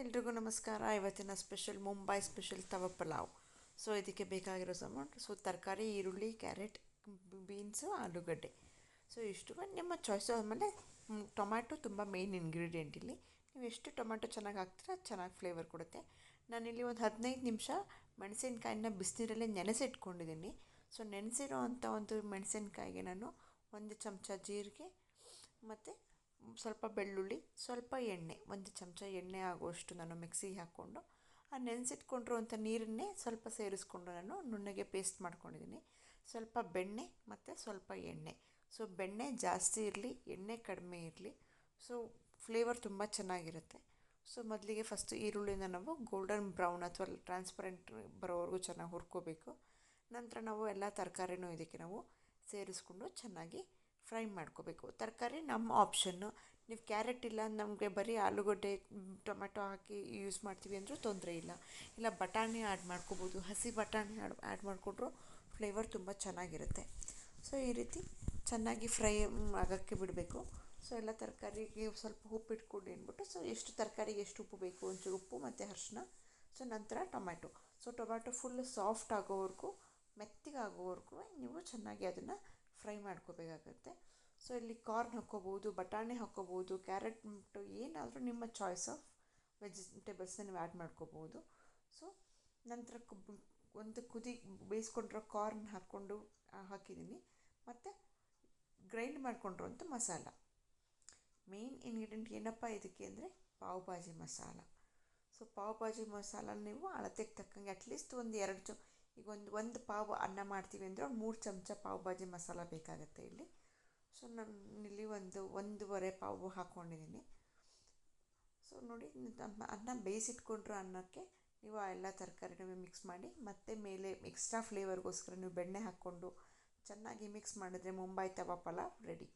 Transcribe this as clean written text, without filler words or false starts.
ಎಲ್ರಿಗೂ ನಮಸ್ಕಾರ. ಇವತ್ತಿನ ಸ್ಪೆಷಲ್ ಮುಂಬೈ ಸ್ಪೆಷಲ್ ತವ ಪಲಾವ್. ಸೊ ಇದಕ್ಕೆ ಬೇಕಾಗಿರೋ ಸಾಮಾನು, ಸೊ ತರಕಾರಿ, ಈರುಳ್ಳಿ, ಕ್ಯಾರೆಟ್, ಬೀನ್ಸು, ಆಲೂಗಡ್ಡೆ. ಸೊ ಇಷ್ಟು ನಿಮ್ಮ ಚಾಯ್ಸು. ಆಮೇಲೆ ಟೊಮ್ಯಾಟೊ ತುಂಬ ಮೇನ್ ಇಂಗ್ರೀಡಿಯೆಂಟ್ ಇಲ್ಲಿ. ನೀವು ಎಷ್ಟು ಟೊಮ್ಯಾಟೊ ಚೆನ್ನಾಗಿ ಹಾಕ್ತೀರಾ ಚೆನ್ನಾಗಿ ಫ್ಲೇವರ್ ಕೊಡುತ್ತೆ. ನಾನಿಲ್ಲಿ ಒಂದು 15 ನಿಮಿಷ ಮೆಣಸಿನ್ಕಾಯಿನ ಬಿಸಿನೀರಲ್ಲೇ ನೆನೆಸಿಟ್ಕೊಂಡಿದ್ದೀನಿ. ಸೊ ನೆನೆಸಿರೋ ಅಂಥ ಒಂದು ಮೆಣಸಿನ್ಕಾಯಿಗೆ ನಾನು 1 ಚಮಚ ಜೀರಿಗೆ ಮತ್ತು ಸ್ವಲ್ಪ ಬೆಳ್ಳುಳ್ಳಿ, ಸ್ವಲ್ಪ ಎಣ್ಣೆ, 1 ಚಮಚ ಎಣ್ಣೆ ಆಗುವಷ್ಟು ನಾನು ಮಿಕ್ಸಿಗೆ ಹಾಕ್ಕೊಂಡು ಆ ನೆನೆಸಿಟ್ಕೊಂಡಿರುವಂಥ ನೀರನ್ನೇ ಸ್ವಲ್ಪ ಸೇರಿಸ್ಕೊಂಡು ನಾನು ನುಣ್ಣಗೆ ಪೇಸ್ಟ್ ಮಾಡ್ಕೊಂಡಿದ್ದೀನಿ. ಸ್ವಲ್ಪ ಬೆಣ್ಣೆ ಮತ್ತು ಸ್ವಲ್ಪ ಎಣ್ಣೆ. ಸೊ ಬೆಣ್ಣೆ ಜಾಸ್ತಿ ಇರಲಿ, ಎಣ್ಣೆ ಕಡಿಮೆ ಇರಲಿ. ಸೊ ಫ್ಲೇವರ್ ತುಂಬ ಚೆನ್ನಾಗಿರುತ್ತೆ. ಸೊ ಮೊದಲಿಗೆ ಫಸ್ಟು ಈರುಳ್ಳಿನ ನಾವು ಗೋಲ್ಡನ್ ಬ್ರೌನ್ ಅಥವಾ ಟ್ರಾನ್ಸ್ಪರೆಂಟ್ ಬರೋವರೆಗೂ ಚೆನ್ನಾಗಿ ಹುರ್ಕೋಬೇಕು. ನಂತರ ನಾವು ಎಲ್ಲ ತರಕಾರಿನೂ ಇದಕ್ಕೆ ನಾವು ಸೇರಿಸ್ಕೊಂಡು ಚೆನ್ನಾಗಿ ಫ್ರೈ ಮಾಡ್ಕೋಬೇಕು. ತರಕಾರಿ ನಮ್ಮ ಆಪ್ಷನ್ನು. ನೀವು ಕ್ಯಾರೆಟ್ ಇಲ್ಲ, ನಮಗೆ ಬರೀ ಆಲೂಗಡ್ಡೆ ಟೊಮೆಟೊ ಹಾಕಿ ಯೂಸ್ ಮಾಡ್ತೀವಿ ಅಂದರೂ ತೊಂದರೆ ಇಲ್ಲ. ಇಲ್ಲ ಬಟಾಣಿ ಆ್ಯಡ್ ಮಾಡ್ಕೋಬೋದು. ಹಸಿ ಬಟಾಣಿ ಆ್ಯಡ್ ಮಾಡಿಕೊಂಡ್ರೂ ಫ್ಲೇವರ್ ತುಂಬ ಚೆನ್ನಾಗಿರುತ್ತೆ. ಸೊ ಈ ರೀತಿ ಚೆನ್ನಾಗಿ ಫ್ರೈ ಆಗೋಕ್ಕೆ ಬಿಡಬೇಕು. ಸೊ ಎಲ್ಲ ತರಕಾರಿಗೆ ಸ್ವಲ್ಪ ಉಪ್ಪು ಇಟ್ಕೊಂಡು ಅಂದ್ಬಿಟ್ಟು, ಸೊ ಎಷ್ಟು ತರಕಾರಿಗೆ ಎಷ್ಟು ಉಪ್ಪು ಬೇಕು, ಒಂಚೂರು ಉಪ್ಪು ಮತ್ತು ಅರಿಶಿನ. ಸೊ ನಂತರ ಟೊಮ್ಯಾಟೊ ಫುಲ್ ಸಾಫ್ಟ್ ಆಗೋವರೆಗೂ, ಮೆತ್ತಗಾಗೋವರೆಗೂ ನೀವು ಚೆನ್ನಾಗಿ ಅದನ್ನು ಫ್ರೈ ಮಾಡ್ಕೋಬೇಕಾಗತ್ತೆ. ಸೊ ಇಲ್ಲಿ ಕಾರ್ನ್ ಹಾಕ್ಕೋಬೋದು, ಬಟಾಣಿ ಹಾಕ್ಕೋಬೋದು, ಕ್ಯಾರೆಟ್, ಏನಾದರೂ ನಿಮ್ಮ ಚಾಯ್ಸ್ ಆಫ್ ವೆಜಿಟೇಬಲ್ಸ್ನ ನೀವು ಆ್ಯಡ್ ಮಾಡ್ಕೋಬೋದು. ಸೊ ನಂತರ ಒಂದು ಕುದಿ ಬೇಯಿಸ್ಕೊಂಡಿರೋ ಕಾರ್ನ್ ಹಾಕಿದ್ದೀನಿ. ಮತ್ತು ಗ್ರೈಂಡ್ ಮಾಡ್ಕೊಂಡಿರೋಂಥ ಮಸಾಲ. ಮೇನ್ ಇಂಗ್ರೀಡಿಯೆಂಟ್ ಏನಪ್ಪ ಇದಕ್ಕೆ ಅಂದರೆ ಪಾವ್ ಭಾಜಿ ಮಸಾಲ. ಸೊ ಪಾವ್ ಭಾಜಿ ಮಸಾಲ ನೀವು ಅಳತೆಗೆ ತಕ್ಕಂಗೆ ಅಟ್ಲೀಸ್ಟ್ ಈಗ ಒಂದು ಪಾವ್ ಅನ್ನ ಮಾಡ್ತೀವಿ ಅಂದರೆ ಒಂದು 3 ಚಮಚ ಪಾವ್ ಭಾಜಿ ಮಸಾಲ ಬೇಕಾಗುತ್ತೆ ಇಲ್ಲಿ. ಸೊ ನಾನು ಇಲ್ಲಿ ಒಂದೂವರೆ ಪಾವು ಹಾಕ್ಕೊಂಡಿದ್ದೀನಿ. ಸೊ ನೋಡಿ, ಅನ್ನ ಬೇಯಿಸಿಟ್ಕೊಂಡ್ರೆ ಅನ್ನಕ್ಕೆ ನೀವು ಆ ಎಲ್ಲ ತರಕಾರಿನೂ ಮಿಕ್ಸ್ ಮಾಡಿ, ಮತ್ತೆ ಮೇಲೆ ಎಕ್ಸ್ಟ್ರಾ ಫ್ಲೇವರ್ಗೋಸ್ಕರ ನೀವು ಬೆಣ್ಣೆ ಹಾಕ್ಕೊಂಡು ಚೆನ್ನಾಗಿ ಮಿಕ್ಸ್ ಮಾಡಿದ್ರೆ ಮುಂಬೈ ತವಾ ಪಲಾವ್ ರೆಡಿ.